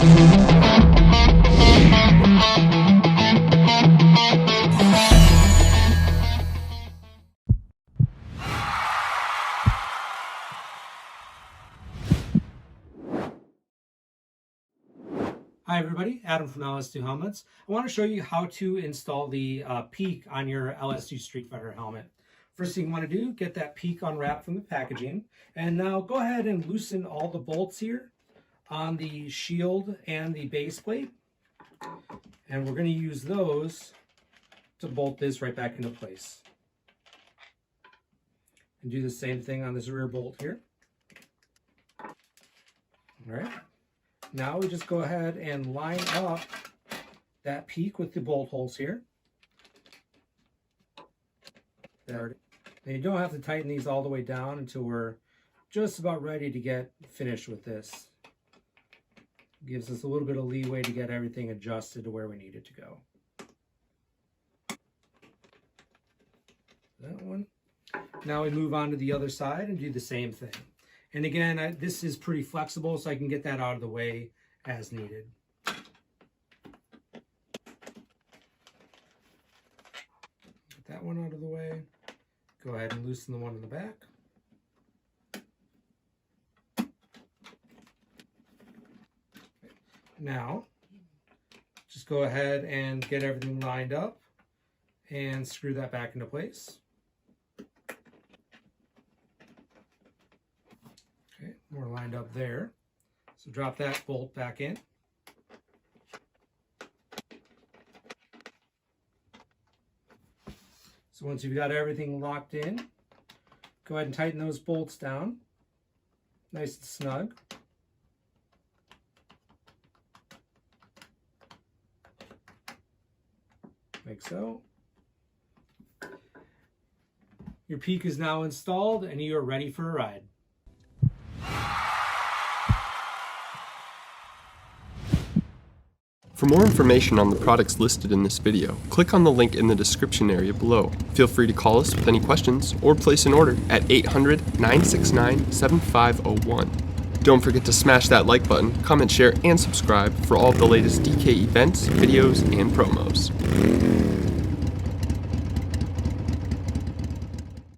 Hi everybody, Adam from LS2 Helmets. I want to show you how to install the peak on your LS2 Street Fighter helmet. First thing you want to do, get that peak unwrapped from the packaging. And now go ahead and loosen all the bolts here on the shield and the base plate. And we're going to use those to bolt this right back into place. And do the same thing on this rear bolt here. All right. Now we just go ahead and line up that peak with the bolt holes here. There. And you don't have to tighten these all the way down until we're just about ready to get finished with this. Gives us a little bit of leeway to get everything adjusted to where we need it to go. That one. Now we move on to the other side and do the same thing. And again, this is pretty flexible, so I can get that out of the way as needed. Get that one out of the way. Go ahead and loosen the one in the back. Now, just go ahead and get everything lined up and screw that back into place. We're lined up there. So drop that bolt back in. So once you've got everything locked in, go ahead and tighten those bolts down. Nice and snug. Like so. Your peak is now installed and you are ready for a ride. For more information on the products listed in this video, click on the link in the description area below. Feel free to call us with any questions or place an order at 800-969-7501. Don't forget to smash that like button, comment, share, and subscribe for all of the latest DK events, videos, and promos.